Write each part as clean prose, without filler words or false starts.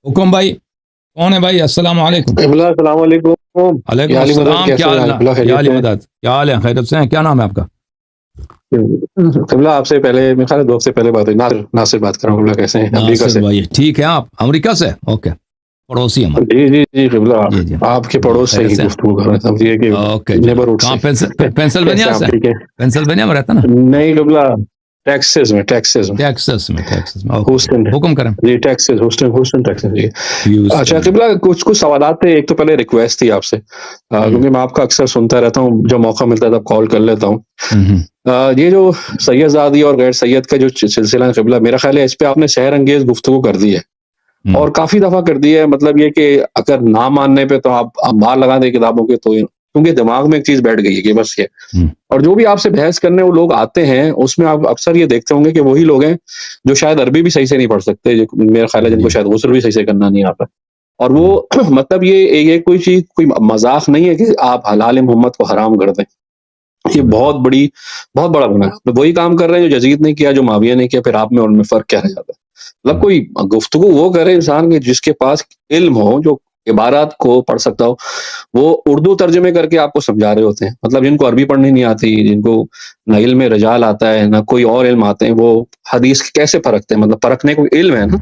حکم بھائی کون ہے بھائی؟ السلام علیکم۔ السلام علیکم۔ وعلیکم یا علی مدد، السلام، کیسے کیا ہیں حال؟ قبلہ؟ یا خیریت علی سے مدد، کیا حال ہے؟ خیرت سے ہیں؟ کیا نام ہے آپ کا؟ ہیں؟ قبلہ آپ سے پہلے میرے خیال ہے 2 ہفتے پہلے بات ہوئی، ناصر بات کر رہا ہوں۔ قبلہ کیسے ہیں؟ امریکہ ناصر سے۔ بھائی ٹھیک ہے، آپ امریکہ سے؟ اوکے، پڑوسی ہمارے۔ جی جی جی قبلہ، جی جی آپ کے جی، پڑوس سے خیرت ہی سے ہیں؟ گفتگو کر رہے ہیں، سمجھیے کہ اوکے جناب، نیبرہڈ کہاں؟ سے۔ کیسے پینسلوینیا آپ؟ سے؟ ٹھیک ہے؟ پینسلوینیا میں رہتا نا؟ نہیں قبلہ، ٹیکسس میں، ٹیکسس میں، ٹیکسس میں؟ ٹیکسس میں، اوکے جی، ہوسٹن۔ حکم کریں۔ جی ٹیکسس، ہوسٹن ٹیکسس جی۔ اچھا ہیوسٹن۔ قبلہ، کچھ سوالات تھے۔ ایک تو پہلے ریکویسٹ تھی آپ سے، کیونکہ میں آپ کا اکثر سنتا رہتا ہوں، جب موقع ملتا ہے تب کال کر لیتا ہوں۔ یہ جو سید زادی اور غیر سید کا جو سلسلہ ہے قبلہ، میرا خیال ہے اس پہ آپ نے سحر انگیز گفتگو کر دی ہے، اور کافی دفعہ کر دی ہے۔ مطلب یہ کہ اگر نہ ماننے پہ تو آپ مار لگا دیں کتابوں کے، تو کیونکہ دماغ میں ایک چیز بیٹھ گئی ہے کہ بس یہ، اور جو بھی آپ سے بحث کرنے وہ لوگ آتے ہیں، اس میں آپ اکثر یہ دیکھتے ہوں گے کہ وہی لوگ ہیں جو شاید عربی بھی صحیح سے نہیں پڑھ سکتے، میرا خیال ہے جن کو شاید غسل بھی صحیح سے کرنا نہیں آتا، اور وہ مطلب یہ کوئی چیز، کوئی مذاق نہیں ہے کہ آپ حلال محمد کو حرام کر دیں۔ یہ بہت بڑا گناہ ہے۔ وہی کام کر رہے ہیں جو یزید نے کیا، جو معاویہ نے کیا، پھر آپ میں اور میں فرق کیا رہ جاتا ہے؟ مطلب کوئی گفتگو وہ کرے انسان کے جس کے پاس علم ہو، جو عبارات کو پڑھ سکتا ہو، وہ اردو ترجمے کر کے آپ کو سمجھا رہے ہوتے ہیں۔ مطلب جن کو عربی پڑھنی نہیں آتی، جن کو نہ علم رجال آتا ہے، نہ کوئی اور علم آتے ہیں، وہ حدیث کیسے پرکھتے ہیں؟ مطلب پرکھنے کو علم ہے نا۔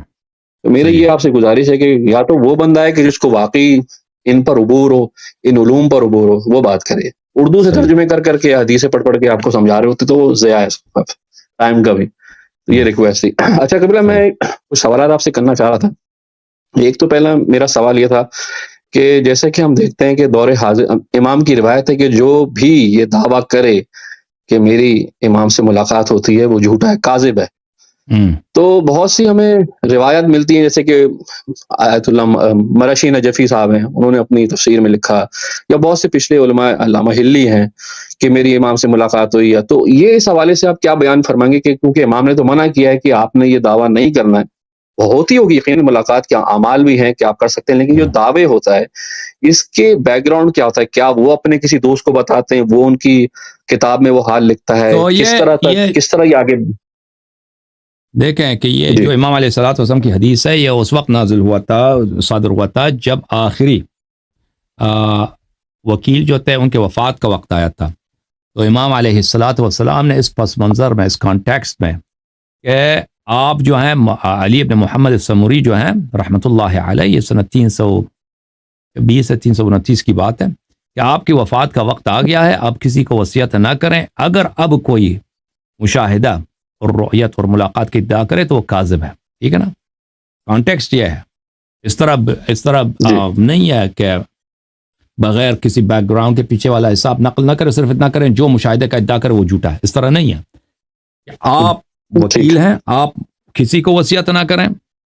تو میرے یہ آپ سے گزارش ہے کہ یا تو وہ بندہ ہے کہ جس کو واقعی ان پر عبور ہو، ان علوم پر عبور ہو، وہ بات کرے۔ اردو سے ترجمے کر کے حدیثیں پڑھ کے آپ کو سمجھا رہے ہوتے تو وہ ضیاع ہے ٹائم کا بھی۔ تو یہ ریکویسٹ تھی۔ اچھا قبلہ، میں کچھ سوالات آپ سے کرنا چاہ رہا تھا۔ ایک تو پہلا میرا سوال یہ تھا کہ جیسے کہ ہم دیکھتے ہیں کہ دور حاضر امام کی روایت ہے کہ جو بھی یہ دعویٰ کرے کہ میری امام سے ملاقات ہوتی ہے، وہ جھوٹا ہے، کاذب ہے۔ تو بہت سی ہمیں روایت ملتی ہیں، جیسے کہ آیت اللہ مرشی نجفی صاحب ہیں، انہوں نے اپنی تفسیر میں لکھا، یا بہت سے پچھلے علماء، علامہ ہلی ہیں، کہ میری امام سے ملاقات ہوئی ہے۔ تو یہ اس حوالے سے آپ کیا بیان فرمائیں گے کہ کیونکہ امام نے تو منع کیا ہے کہ آپ نے یہ دعویٰ نہیں کرنا ہے، ہوتی ہوگی یقیناً ملاقات کے اعمال بھی ہیں کہ آپ کر سکتے ہیں، لیکن جو دعوے ہوتا ہے اس کے بیک گراؤنڈ کیا ہوتا ہے؟ کیا وہ اپنے کسی دوست کو بتاتے ہیں، وہ ان کی کتاب میں وہ حال لکھتا ہے؟ تو کس طرح یہ آگے دیکھیں کہ یہ جی جو امام علیہ الصلوۃ والسلام کی حدیث ہے، یہ اس وقت نازل ہوا تھا، صادر ہوا تھا جب آخری وکیل جو تھے ان کے وفات کا وقت آیا تھا۔ تو امام علیہ الصلوۃ والسلام نے اس پس منظر میں، اس کانٹیکسٹ میں، کہ آپ جو ہیں علی ابن محمد السمری جو ہیں رحمۃ اللہ علیہ، یہ سنہ 320 سے 329 کی بات ہے، کہ آپ کی وفات کا وقت آ گیا ہے، آپ کسی کو وصیت نہ کریں، اگر اب کوئی مشاہدہ اور رؤیت اور ملاقات کی ادعا کرے تو وہ کاذب ہے۔ ٹھیک ہے نا؟ کانٹیکسٹ یہ ہے، اس طرح نہیں ہے کہ بغیر کسی بیک گراؤنڈ کے پیچھے والا حساب نقل نہ کرے، صرف اتنا کریں جو مشاہدے کا ادعا کرے وہ جھوٹا ہے، اس طرح نہیں ہے کہ آپ وکیل ہیں، آپ کسی کو وصیت نہ کریں،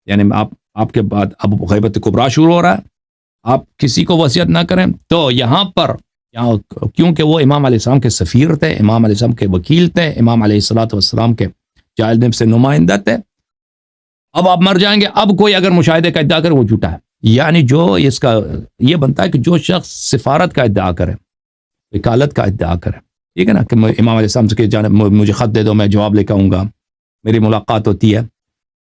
یعنی آپ کے بعد اب غیبت کبریٰ شروع ہو رہا ہے، آپ کسی کو وصیت نہ کریں۔ تو یہاں پر کیونکہ وہ امام علیہ السلام کے سفیر تھے، امام علیہ السلام کے وکیل تھے، امام علیہ الصلوۃ والسلام کے جانب سے نمائندہ تھے، اب آپ مر جائیں گے، اب کوئی اگر مشاہدے کا ادعا کرے وہ جھوٹا ہے۔ یعنی جو اس کا یہ بنتا ہے کہ جو شخص سفارت کا ادعا کرے، وکالت کا ادعا کرے، ٹھیک ہے نا، کہ امام علیہ السلام کے جانب مجھے خط دے دو، میں جواب لے کے آؤں گا، میری ملاقات ہوتی ہے،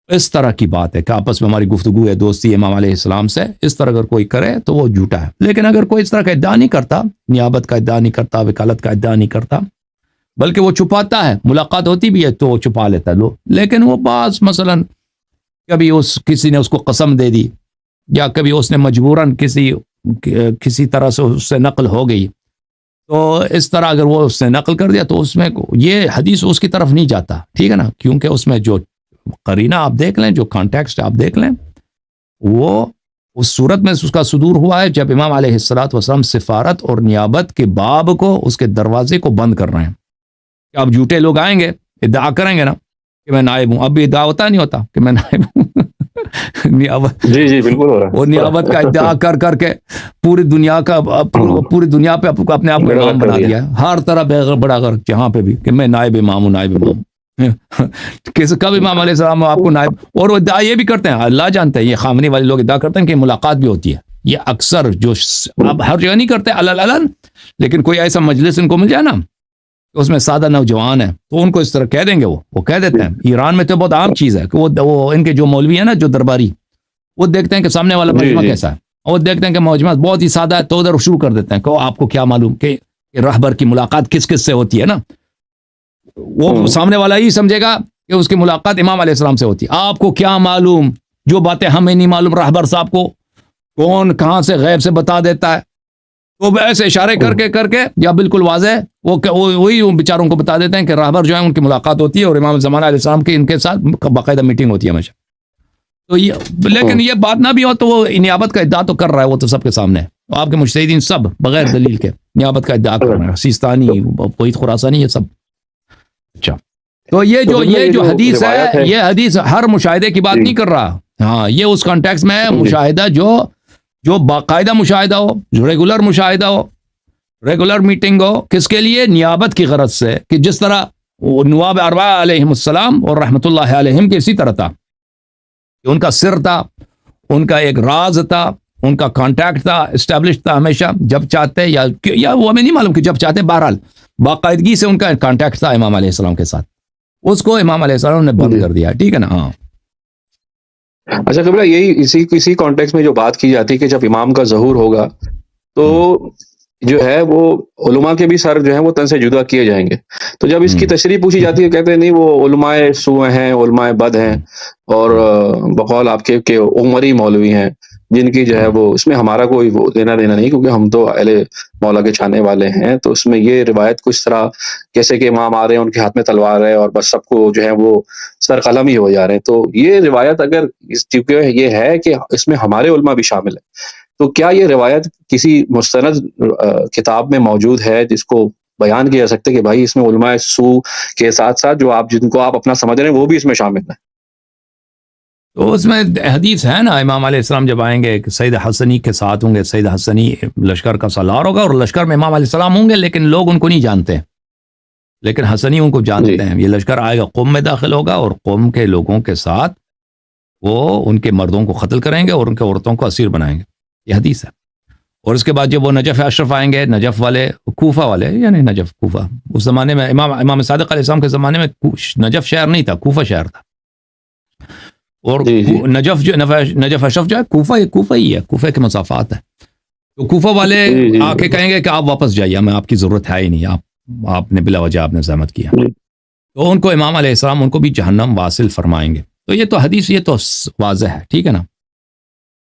اس طرح کی بات ہے کہ آپس میں ہماری گفتگو ہے، دوستی ہے امام علیہ السلام سے، اس طرح اگر کوئی کرے تو وہ جھوٹا ہے۔ لیکن اگر کوئی اس طرح کا ادعا نہیں کرتا، نیابت کا ادعا نہیں کرتا، وکالت کا ادعا نہیں کرتا، بلکہ وہ چھپاتا ہے، ملاقات ہوتی بھی ہے تو وہ چھپا لیتا ہے، لیکن وہ بعض مثلا کبھی کسی نے اس کو قسم دے دی، یا کبھی اس نے مجبوراً کسی طرح سے اس سے نقل ہو گئی، تو اس طرح اگر وہ اس نے نقل کر دیا تو اس میں یہ حدیث اس کی طرف نہیں جاتا، ٹھیک ہے نا، کیونکہ اس میں جو قرینہ آپ دیکھ لیں، جو کانٹیکسٹ آپ دیکھ لیں، وہ اس صورت میں اس کا صدور ہوا ہے جب امام علیہ الصلوۃ والسلام سفارت اور نیابت کے باب کو، اس کے دروازے کو بند کر رہے ہیں، کہ اب جھوٹے لوگ آئیں گے، ادعا کریں گے نا کہ میں نائب ہوں، اب بھی ادعا ہوتا نہیں ہوتا کہ میں نائب ہوں نیابت، جی بالکل ہو رہا ہے، اور نیابت کا ادعا کر کے پوری دنیا پہ اپنے آپ کو امام بنا دیا ہے، ہر طرح بڑا کر جہاں پہ بھی کہ میں نائب امام ہوں، نائب امام کب امام علیہ السلام آپ کو نائب، اور وہ ادعا یہ بھی کرتے ہیں، اللہ جانتے ہیں، یہ خامنی والے لوگ ادعا کرتے ہیں کہ ملاقات بھی ہوتی ہے، یہ اکثر جو اب ہر جگہ نہیں کرتے علن، لیکن کوئی ایسا مجلس ان کو مل جائے نا کہ اس میں سادہ نوجوان ہیں تو ان کو اس طرح کہہ دیں گے، وہ کہہ دیتے ہیں۔ ایران میں تو بہت عام چیز ہے کہ وہ ان کے جو مولوی ہیں نا، جو درباری، وہ دیکھتے ہیں کہ سامنے والا مجمع کیسا ہے، اور دیکھتے ہیں کہ مجمع بہت ہی سادہ ہے تو ادھر شروع کر دیتے ہیں کہ آپ کو کیا معلوم کہ رہبر کی ملاقات کس کس سے ہوتی ہے نا، وہ سامنے والا ہی سمجھے گا کہ اس کی ملاقات امام علیہ السلام سے ہوتی ہے. آپ کو کیا معلوم، جو باتیں ہمیں نہیں معلوم رہبر صاحب کو کون کہاں سے غیب سے بتا دیتا ہے. تو ایسے اشارے کر کے یا بالکل واضح وہی بیچاروں کو بتا دیتے ہیں کہ رہبر جو ہے ان کی ملاقات ہوتی ہے اور امام زمانہ علیہ السلام کی ان کے ساتھ باقاعدہ میٹنگ ہوتی ہے ہمیشہ. تو یہ لیکن یہ بات نہ بھی ہو تو وہ نیابت کا ادعا تو کر رہا ہے، وہ تو سب کے سامنے ہے. آپ کے مجتہدین سب بغیر دلیل کے نیابت کا ادعا کر رہے ہیں، سیستانی وحید خراسانی یہ سب. اچھا تو یہ جو حدیث ہے یہ حدیث ہر مشاہدے کی بات نہیں کر رہا. ہاں یہ اس کانٹیکس میں ہے مشاہدہ جو باقاعدہ مشاہدہ ہو، ریگولر مشاہدہ ہو، ریگولر میٹنگ ہو. کس کے لیے؟ نیابت کی غرض سے، کہ جس طرح نواب اربعہ علیہم السلام اور رحمۃ اللہ علیہم کے اسی طرح تھا کہ ان کا سر تھا، ان کا ایک راز تھا، ان کا کانٹیکٹ تھا، اسٹیبلش تھا ہمیشہ، جب چاہتے یا وہ ہمیں نہیں معلوم کہ جب چاہتے، بہرحال باقاعدگی سے ان کا کانٹیکٹ تھا امام علیہ السلام کے ساتھ. اس کو امام علیہ السلام نے بند کر دیا. ٹھیک ہے نا؟ ہاں. اچھا قبلہ یہی اسی کانٹیکس میں جو بات کی جاتی ہے کہ جب امام کا ظہور ہوگا تو جو ہے وہ علماء کے بھی سر جو ہیں وہ تن سے جدا کیے جائیں گے. تو جب اس کی تشریح پوچھی جاتی ہے کہتے ہیں نہیں وہ علماء سوء ہیں، علماء بد ہیں، اور بقول آپ کے کہ عمری مولوی ہیں جن کی جو ہے وہ اس میں ہمارا کوئی وہ دینا نہیں، کیونکہ ہم تو اہل مولا کے چاہنے والے ہیں. تو اس میں یہ روایت کچھ طرح جیسے کہ امام آ رہے ہیں ان کے ہاتھ میں تلوار ہے اور بس سب کو جو ہے وہ سر قلم ہی ہو جا رہے ہیں. تو یہ روایت اگر چونکہ یہ ہے کہ اس میں ہمارے علماء بھی شامل ہیں، تو کیا یہ روایت کسی مستند کتاب میں موجود ہے جس کو بیان کیا جا سکتا ہے کہ بھائی اس میں علماء سو کے ساتھ ساتھ جو جن کو آپ اپنا سمجھ رہے ہیں وہ بھی اس میں شامل ہیں؟ تو اس میں حدیث ہے نا، امام علیہ السلام جب آئیں گے کہ سید حسنی کے ساتھ ہوں گے، سید حسنی لشکر کا سالار ہوگا اور لشکر میں امام علیہ السلام ہوں گے، لیکن لوگ ان کو نہیں جانتے، لیکن حسنی ان کو جانتے ہیں. یہ لشکر آئے گا، قوم میں داخل ہوگا اور قوم کے لوگوں کے ساتھ وہ ان کے مردوں کو قتل کریں گے اور ان کے عورتوں کو اسیر بنائیں گے. یہ حدیث ہے. اور اس کے بعد جب وہ نجف اشرف آئیں گے، نجف والے، کوفہ والے، یعنی نجف کوفہ، اس زمانے میں امام صادق علیہ السلام کے زمانے میں نجف شہر نہیں تھا، کوفہ شہر تھا. اور نجف اشرف جو ہے کوفہ ہی ہے، کوفہ کے مسافات ہے. تو کوفہ والے آ کے کہیں گے کہ آپ واپس جائیے، ہمیں آپ کی ضرورت ہے ہی نہیں، آپ نے بلا وجہ آپ نے زحمت کیا. تو ان کو امام علیہ السلام ان کو بھی جہنم واصل فرمائیں گے. تو یہ تو حدیث یہ تو واضح ہے. ٹھیک ہے نا؟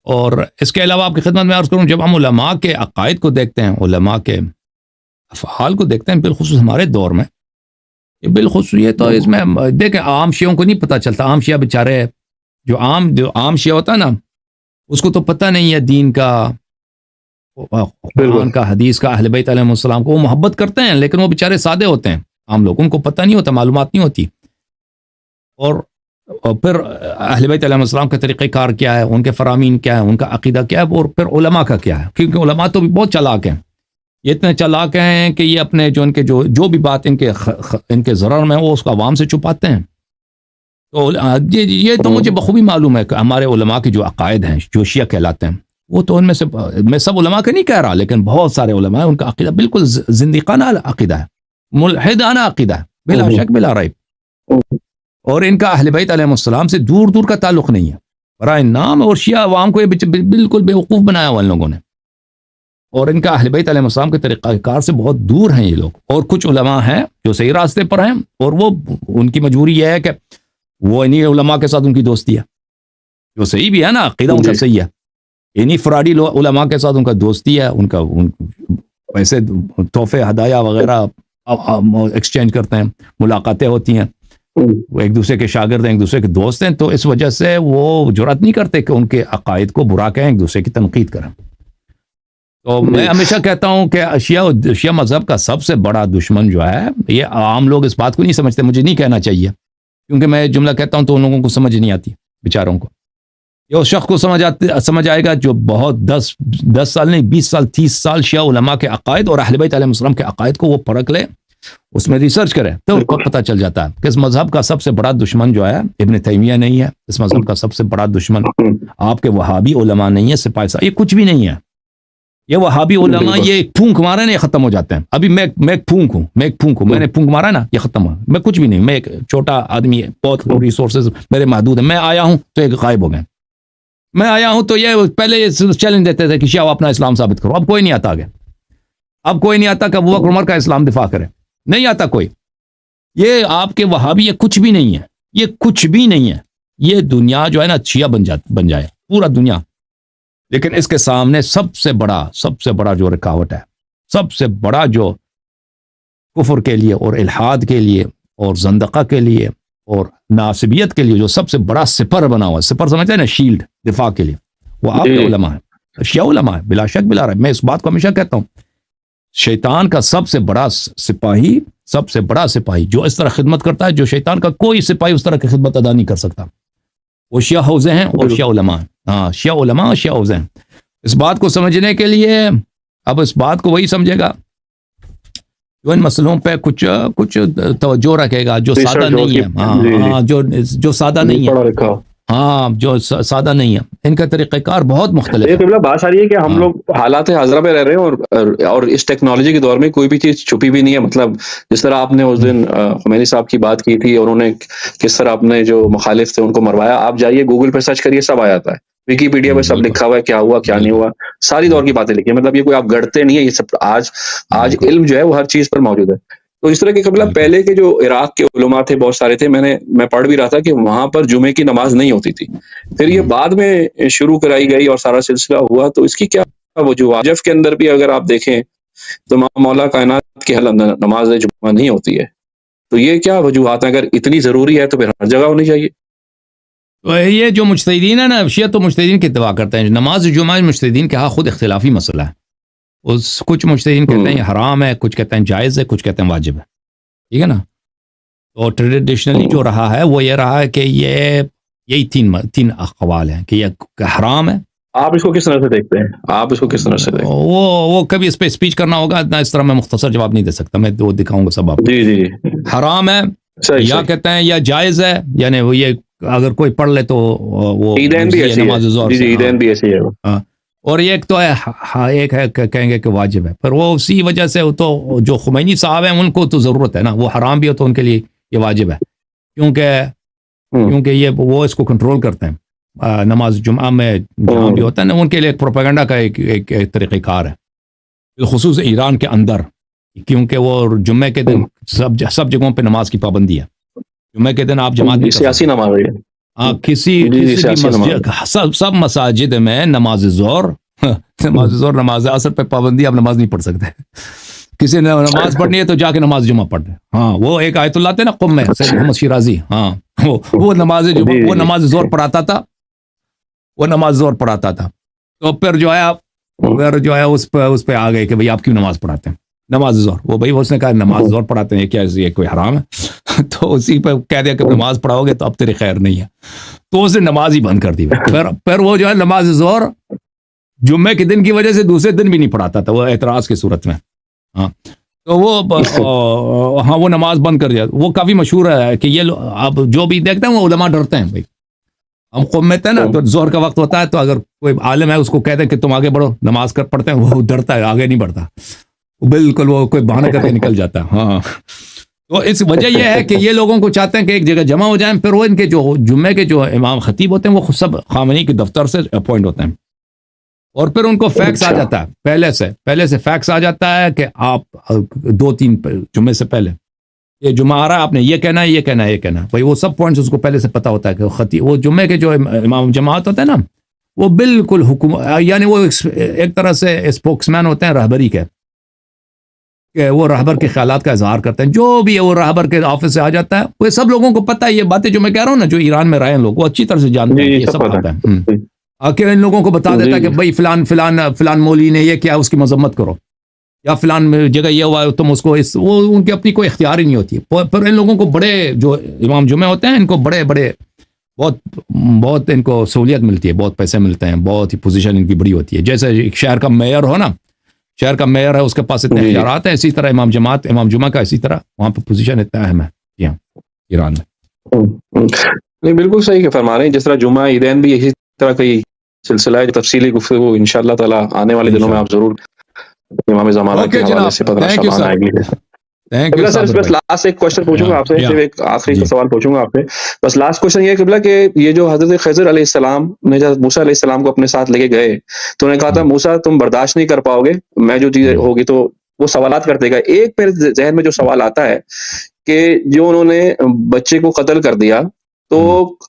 اور اس کے علاوہ آپ کی خدمت میں عرض کروں، جب ہم علماء کے عقائد کو دیکھتے ہیں، علماء کے افعال کو دیکھتے ہیں، بالخصوص ہمارے دور میں، یہ بالخصوص یہ تو اس میں دیکھیں عام شیعوں کو نہیں پتہ چلتا. عام شیعہ بیچارے جو عام شیعہ ہوتا ہے نا، اس کو تو پتہ نہیں ہے دین کا، قرآن کا، حدیث کا، اہل بیت علیہ السلام کو وہ محبت کرتے ہیں، لیکن وہ بیچارے سادے ہوتے ہیں. عام لوگوں ان کو پتہ نہیں ہوتا، معلومات نہیں ہوتی. اور پھر اہل بیت علیہ السلام کا طریقہ کار کیا ہے، ان کے فرامین کیا ہے، ان کا عقیدہ کیا ہے، اور پھر علماء کا کیا ہے. کیونکہ علماء تو بھی بہت چالاک ہیں، یہ اتنے چالاک ہیں کہ یہ اپنے جو بھی بات ان کے ضرر میں وہ اس کو عوام سے چھپاتے ہیں. تو یہ تو مجھے بخوبی معلوم ہے کہ ہمارے علماء کے جو عقائد ہیں، جو شیعہ کہلاتے ہیں، وہ تو ان میں سے میں سب علماء کا نہیں کہہ رہا، لیکن بہت سارے علماء ہیں ان کا عقیدہ بالکل زندیقانہ عقیدہ ہے، ملحدانہ عقیدہ ہے، بلا شک بلا ریب. اور ان کا اہل بیت علیہ السلام سے دور دور کا تعلق نہیں ہے، برائے نام. اور شیعہ عوام کو یہ بالکل بیوقوف بنایا ہوا ان لوگوں نے. اور ان کا اہل بیت علیہ السلام کے طریقہ کار سے بہت دور ہیں یہ لوگ. اور کچھ علماء ہیں جو صحیح راستے پر ہیں، اور وہ ان کی مجبوری یہ ہے کہ وہ انہی علماء کے ساتھ ان کی دوستی ہے، جو صحیح بھی ہے نا، عقیدہ ان کا صحیح ہے. انہی فراڈی علماء کے ساتھ ان کا دوستی ہے، ان کا پیسے تحفے ہدایہ وغیرہ ایکسچینج کرتے ہیں، ملاقاتیں ہوتی ہیں، وہ ایک دوسرے کے شاگرد ہیں، ایک دوسرے کے دوست ہیں. تو اس وجہ سے وہ جرأت نہیں کرتے کہ ان کے عقائد کو برا کہیں، ایک دوسرے کی تنقید کریں. تو میں ہمیشہ کہتا ہوں کہ شیعہ مذہب کا سب سے بڑا دشمن جو ہے، یہ عام لوگ اس بات کو نہیں سمجھتے، مجھے نہیں کہنا چاہیے کیونکہ میں جملہ کہتا ہوں تو ان لوگوں کو سمجھ نہیں آتی بیچاروں کو. یہ اس شخص کو سمجھ آئے گا جو بہت 10 سال نہیں 20 سال 30 سال شیعہ علماء کے عقائد اور اہل بیت علیہ السلام کے عقائد کو وہ پرکھ لے، اس میں ریسرچ کرے، تو اس کو پتہ چل جاتا ہے کہ اس مذہب کا سب سے بڑا دشمن جو ہے ابن تیمیہ نہیں ہے، اس مذہب کا سب سے بڑا دشمن آپ کے وہابی علماء نہیں ہے، سپاہی صاحب، یہ کچھ بھی نہیں ہے. یہ وہابی علماء یہ پھونک مارے نا، یہ ختم ہو جاتے ہیں. ابھی میں ایک پھونک ہوں، میں نے پھونک مارا نا، یہ ختم ہوا. میں کچھ بھی نہیں، میں ایک چھوٹا آدمی ہے، بہت ریسورسز میرے محدود ہیں، میں آیا ہوں تو ایک غائب ہو گئے. میں آیا ہوں تو یہ پہلے یہ چیلنج دیتے تھے کہ شیعہ اپنا اسلام ثابت کرو. اب کوئی نہیں آتا آگے, اب کوئی نہیں آتا کہ ابو بکر عمر کا اسلام دفاع کرے, نہیں آتا کوئی. یہ آپ کے وہابی یہ کچھ بھی نہیں ہے, یہ کچھ بھی نہیں ہے. یہ دنیا جو ہے نا شیعہ بن جائے پورا دنیا. لیکن اس کے سامنے سب سے بڑا جو رکاوٹ ہے, سب سے بڑا جو کفر کے لیے اور الحاد کے لیے اور زندقہ کے لیے اور ناصبیت کے لیے جو سب سے بڑا سپر بنا ہوا ہے, سپر سمجھتے ہیں نا, شیلڈ دفاع کے لیے, وہ آپ کے علماء ہیں, شیعہ علماء ہیں, بلا شک بلا رہا. میں اس بات کو ہمیشہ کہتا ہوں, شیطان کا سب سے بڑا سپاہی جو اس طرح خدمت کرتا ہے, جو شیطان کا کوئی سپاہی اس طرح کی خدمت ادا نہیں کر سکتا, وہ شیعہ حوزے ہیں اور شیعہ علماء ہیں. ہاں, شیعہ علماء اور شیعہ حوزے ہیں. اس بات کو سمجھنے کے لیے اب اس بات کو وہی سمجھے گا جو ان مسئلوں پہ کچھ توجہ رکھے گا, جو سادہ نہیں ہے. ہاں, جو سادہ نہیں ہے, ہاں جو سادہ نہیں ہے, ان کا طریقہ کار بہت مختلف ہے. قبلہ بات آ رہی ہے کہ ہم لوگ حالات حاضرہ میں رہ رہے ہیں اور اس ٹیکنالوجی کے دور میں کوئی بھی چیز چھپی بھی نہیں ہے. مطلب جس طرح آپ نے اس دن خمینی صاحب کی بات کی تھی اور انہوں نے کس طرح اپنے جو مخالف تھے ان کو مروایا, آپ جائیے گوگل پہ سرچ کریے, سب آ جاتا ہے. ویکیپیڈیا پہ سب لکھا ہوا ہے, کیا ہوا کیا نہیں ہوا, ساری دور کی باتیں لکھی ہیں. مطلب یہ کوئی آپ گڑتے نہیں ہے, یہ سب آج علم جو ہے وہ ہر چیز پر موجود ہے. تو اس طرح کے قبلہ پہلے کے جو عراق کے علماء تھے بہت سارے تھے, میں پڑھ بھی رہا تھا کہ وہاں پر جمعے کی نماز نہیں ہوتی تھی. پھر یہ بعد میں شروع کرائی گئی اور سارا سلسلہ ہوا. تو اس کی کیا وجوہات؟ نجف کے اندر بھی اگر آپ دیکھیں تو مولا کائنات کے حل اندر نماز جمعہ نہیں ہوتی ہے. تو یہ کیا وجوہات ہیں؟ اگر اتنی ضروری ہے تو پھر ہر جگہ ہونی چاہیے. یہ جو مجتہدین ہیں نا, شیعہ تو مجتہدین کی اتباع کرتے ہیں. نماز جمعہ مجتہدین کے ہاں خود اختلافی مسئلہ ہے. کچھ مجتہدین کہتے ہیں یہ حرام ہے, کچھ کہتے ہیں جائز ہے, کچھ کہتے ہیں واجب ہے. ٹھیک ہے نا. تو ٹریڈیشنلی جو رہا ہے وہ یہ رہا ہے کہ یہی تین اقوال ہیں کہ یہ حرام ہے. آپ اس کو کس طرح سے دیکھتے ہیں؟ وہ کبھی اس پہ اسپیچ کرنا ہوگا, اتنا اس طرح میں مختصر جواب نہیں دے سکتا. میں وہ دکھاؤں گا سب آپ. جی حرام ہے یا کہتے ہیں یا جائز ہے, یعنی وہ یہ اگر کوئی پڑھ لے تو وہ نماز ظہر سے. اور ایک تو ایک ہے کہیں گے کہ واجب ہے. پر وہ اسی وجہ سے تو جو خمینی صاحب ہیں ان کو تو ضرورت ہے نا, وہ حرام بھی ہو تو ان کے لیے یہ واجب ہے, کیونکہ یہ وہ اس کو کنٹرول کرتے ہیں. نماز جمعہ میں جہاں بھی ہوتا ہے نا, ان کے لیے ایک پروپیگنڈا کا ایک طریقہ کار ہے, بالخصوص ایران کے اندر, کیونکہ وہ جمعے کے دن سب جگہوں پہ نماز کی پابندی ہے. جمعے کے دن آپ جماعت نہیں سیاسی نماز ہے. کسی مسجد, سب مساجد میں نماز ظہر, نماز عصر پہ پابندی, آپ نماز نہیں پڑھ سکتے. کسی نے نماز پڑھنی ہے تو جا کے نماز جمعہ پڑھ لیں. ہاں, وہ ایک آیت اللہ تھے نا قم میں, سید محمد شیرازی, ہاں وہ نماز جمعہ, وہ نماز ظہر پڑھاتا تھا. تو پھر جو ہے اس پہ آ گئے کہ بھئی آپ کیوں نماز پڑھاتے ہیں نماز ظہر. وہ بھائی اس نے کہا نماز ظہر پڑھاتے ہیں, کیا یہ کوئی حرام ہے؟ تو اسی پہ کہہ دیا کہ نماز پڑھاؤ گے تو اب تیری خیر نہیں ہے. تو اس نے نماز ہی بند کر دی. پھر وہ جو ہے نماز ظہر جمعے کے دن کی وجہ سے دوسرے دن بھی نہیں پڑھاتا تھا, وہ اعتراض کی صورت میں. ہاں, تو وہ نماز بند کر دیا. وہ کافی مشہور ہے کہ یہ آپ جو بھی دیکھتے ہیں وہ علماء ڈرتے ہیں. بھائی ہم قوم میں تھے نا, تو ظہر کا وقت ہوتا ہے تو اگر کوئی عالم ہے اس کو کہتے ہیں کہ تم آگے بڑھو نماز پڑھتے ہیں, وہ ڈرتا ہے, آگے نہیں بڑھتا بالکل, وہ کوئی بہانہ کر کے نکل جاتا ہے. ہاں, تو اس وجہ یہ ہے کہ یہ لوگوں کو چاہتے ہیں کہ ایک جگہ جمع ہو جائیں. پھر وہ ان کے جو جمعے کے جو امام خطیب ہوتے ہیں وہ خود سب خامنئی کے دفتر سے اپوائنٹ ہوتے ہیں, اور پھر ان کو فیکس آ جاتا ہے, پہلے سے فیکس آ جاتا ہے کہ آپ 2-3 جمعے سے پہلے یہ جمعہ آ رہا ہے, آپ نے یہ کہنا ہے, یہ کہنا ہے, یہ کہنا ہے. بھائی وہ سب پوائنٹس اس کو پہلے سے پتا ہوتا ہے کہ خطیب, وہ جمعے کے جو امام جماعت ہوتے ہیں نا, وہ بالکل یعنی وہ ایک طرح سے اسپوکس مین ہوتے ہیں رہبری کے, کہ وہ رہبر کے خیالات کا اظہار کرتے ہیں. جو بھی ہے وہ رہبر کے آفس سے آ جاتا ہے. وہ سب لوگوں کو پتہ ہے یہ باتیں جو میں کہہ رہا ہوں نا, جو ایران میں رہے ہیں لوگ وہ اچھی طرح سے جانتے ہیں, یہ سب پتہ ہے. کہ ان لوگوں کو بتا دیتا ہے کہ بھائی فلان مولوی نے یہ کیا, اس کی مذمت کرو, یا فلان جگہ یہ ہوا ہے تم اس کو, وہ ان کی اپنی کوئی اختیار ہی نہیں ہوتی. پھر ان لوگوں کو بڑے جو امام جمعہ ہوتے ہیں ان کو بڑے بہت ان کو سہولیت ملتی ہے, بہت پیسے ملتے ہیں, بہت ہی پوزیشن ان کی بڑی ہوتی ہے. جیسے ایک شہر کا میئر ہو نا, شہر کا میئر ہے, اس کے پاس اتنے اختیارات ہیں, اسی طرح امام جمعہ کا اسی طرح وہاں پہ پوزیشن اتنا اہم ہے. جی ہاں, ایران میں. نہیں بالکل صحیح کہ فرما رہے ہیں. جس طرح جمعہ عیدین بھی اسی طرح کا سلسلہ ہے, تفصیلی گفتگو انشاءاللہ تعالی آنے والے دنوں میں آپ ضرور امام زمانہ کے حوالے سے پتہ Thank you, قبلہ سر صابر بس بھائی. لاسٹ ایک کوشچن پوچھوں گا آپ سے, Yeah. صرف ایک آخری جی. سوال پوچھوں گا آپ سے, بس لاسٹ کوشچن یہ ہے قبلہ کہ یہ جو حضرت خضر علیہ السلام نے جب موسیٰ علیہ السلام کو اپنے ساتھ لے کے گئے تو انہوں نے کہا تھا موسیٰ تم برداشت نہیں کر پاؤ گے, میں جو چیز ہوگی تو وہ سوالات کرتے گئے. ایک میرے ذہن میں جو سوال آتا ہے کہ جو انہوں نے بچے کو قتل کر دیا, تو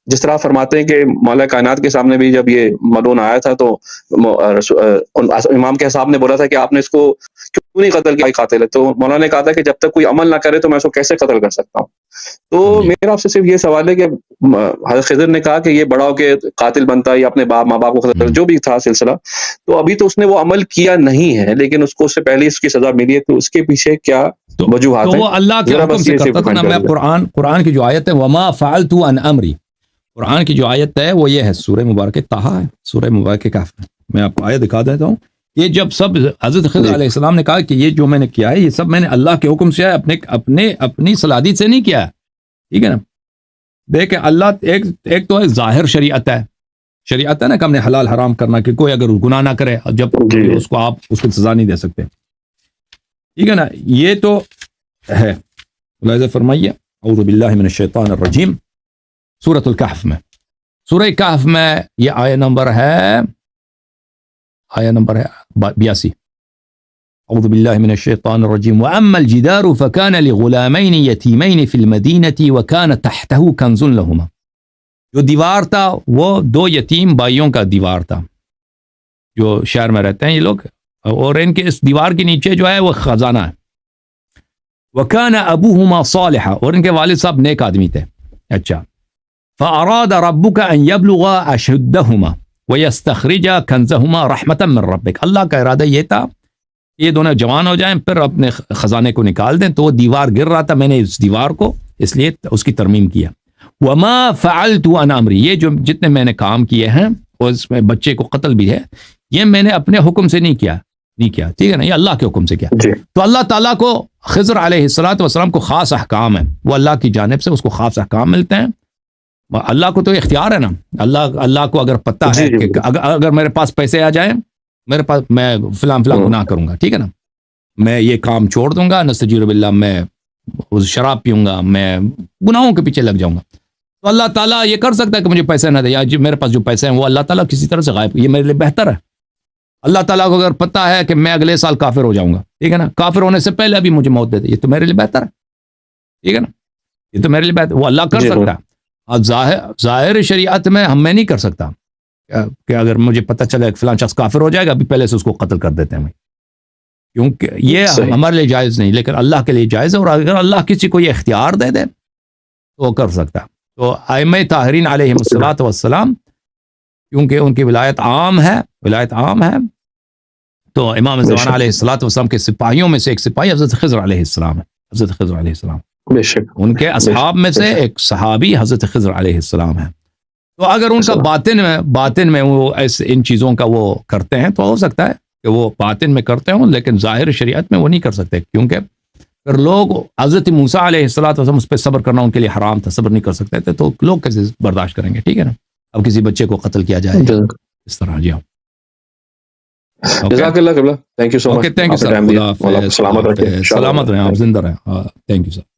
جس طرح فرماتے ہیں کہ مولا کائنات کے سامنے بھی جب یہ ملعون آیا تھا تو امام کے صاحب نے بولا تھا کہ آپ نے اس کو کیوں نہیں قتل کیا, قاتل ہے, تو مولانا نے کہا تھا کہ جب تک کوئی عمل نہ کرے تو میں اس کو کیسے قتل کر سکتا ہوں. تو میرا آپ سے صرف یہ سوال ہے کہ حضرت خضر نے کہا کہ یہ بڑا ہو کے قاتل بنتا ہے یا اپنے ماں باپ کو قتل, جو بھی تھا سلسلہ, تو ابھی تو اس نے وہ عمل کیا نہیں ہے لیکن اس کو اس سے پہلے اس کی سزا ملی ہے, تو اس کے پیچھے کیا وجوہات ہیں؟ تو وہ اللہ کے حکم سے کرتا تھا نا. میں قرآن کی جو آیت ہے وما فعلت عن امری, قرآن کی جو آیت ہے وہ یہ ہے, سورہ مبارک طٰہٰ ہے, سورہ مبارک کہف میں آپ کو آیت دکھا دیتا ہوں. یہ جب سب حضرت خضر علیہ السلام نے کہا کہ یہ جو میں نے کیا ہے یہ سب میں نے اللہ کے حکم سے ہے, اپنی صلاحیت سے نہیں کیا ہے, ٹھیک ہے نا. دیکھیں اللہ ایک تو ظاہر شریعت ہے نا کہ ہم نے حلال حرام کرنا, کہ کوئی اگر گناہ نہ کرے جب اس کو آپ اس کو سزا نہیں دے سکتے, ٹھیک ہے نا. یہ تو ہے. لہذا فرمائیے اعوذ باللہ من الشیطان الرجیم, سورۃ الکہف میں, سورہ کہف میں یہ آیہ نمبر ہے 82. اعوذ باللہ من الشیطان الرجیم واما الجدار فكان لغلامین یتیمین فی المدینة وكان تحته کنز لهما. جو دیوار تھا وہ 2 یتیم بھائیوں کا دیوار تھا جو شہر میں رہتے ہیں یہ لوگ, اور ان کے اس دیوار کے نیچے جو ہے وہ خزانہ ہے. وكان ابوهما صالحا, اور ان کے والد صاحب نیک آدمی تھے. اچھا, فاراد ربك ان يبلغا اشدهما ويستخرجا كنزهما رحمة من ربك. اللہ کا ارادہ یہ تھا یہ دونوں جوان ہو جائیں پھر اپنے خزانے کو نکال دیں. تو وہ دیوار گر رہا تھا, میں نے اس دیوار کو اس لیے اس کی ترمیم کیا. وما فعلت عن امری, یہ جو جتنے میں نے کام کیے ہیں اور اس میں بچے کو قتل بھی ہے, یہ میں نے اپنے حکم سے نہیں کیا, ٹھیک ہے نا, یہ اللہ کے حکم سے کیا. تو اللہ تعالیٰ کو خضر علیہ السلام کو خاص احکام ہے, وہ اللہ کی جانب سے اس کو خاص احکام ملتے ہیں. اللہ کو تو اختیار ہے نا, اللہ کو اگر پتہ ہے کہ اگر میرے پاس پیسے آ جائیں, میرے پاس میں فلاں گناہ کروں گا, ٹھیک ہے نا, میں یہ کام چھوڑ دوں گا, نستجیر باللہ, میں شراب پیوں گا, میں گناہوں کے پیچھے لگ جاؤں گا, تو اللہ تعالیٰ یہ کر سکتا ہے کہ مجھے پیسے نہ دے, یا میرے پاس جو پیسے ہیں وہ اللہ تعالیٰ کسی طرح سے غائب, یہ میرے لیے بہتر ہے. اللہ تعالیٰ کو اگر پتہ ہے کہ میں اگلے سال کافر ہو جاؤں گا, ٹھیک ہے نا, کافر ہونے سے پہلے ابھی مجھے موت دے دے, یہ تو میرے لیے بہتر ہے, ٹھیک ہے نا, یہ تو میرے لیے بہتر, وہ اللہ کر سکتا ہے. اب ظاہر شریعت میں میں نہیں کر سکتا کہ اگر مجھے پتہ چلے کہ فلاں شخص کافر ہو جائے گا, ابھی پہلے سے اس کو قتل کر دیتے ہیں, کیونکہ یہ ہمارے لیے جائز نہیں, لیکن اللہ کے لیے جائز ہے. اور اگر اللہ کسی کو یہ اختیار دے دے تو وہ کر سکتا. تو ائمہ طاہرین علیہم الصلوۃ والسلام, کیونکہ ان کی ولایت عام ہے, تو امام زمانہ علیہ الصلوۃ والسلام کے سپاہیوں میں سے ایک سپاہی حضرت خضر علیہ السلام ہے. حضرت خضر علیہ السلام ان کے اصحاب میں سے ایک صحابی حضرت خضر علیہ السلام ہے. تو اگر ان کا باطن میں وہ ان چیزوں کا وہ کرتے ہیں تو ہو سکتا ہے کہ وہ باطن میں کرتے ہوں, لیکن ظاہر شریعت میں وہ نہیں کر سکتے, کیونکہ اگر لوگ حضرت موسیٰ علیہ السلام اس پہ صبر کرنا ان کے لیے حرام تھا, صبر نہیں کر سکتے تھے, تو لوگ کیسے برداشت کریں گے, ٹھیک ہے نا. اب کسی بچے کو قتل کیا جائے اس طرح. جی ہاں, جزاک اللہ قبلہ, thank you so much. Thank you sir, سلامت رہیں آپ, زندہ رہیں. Thank you sir.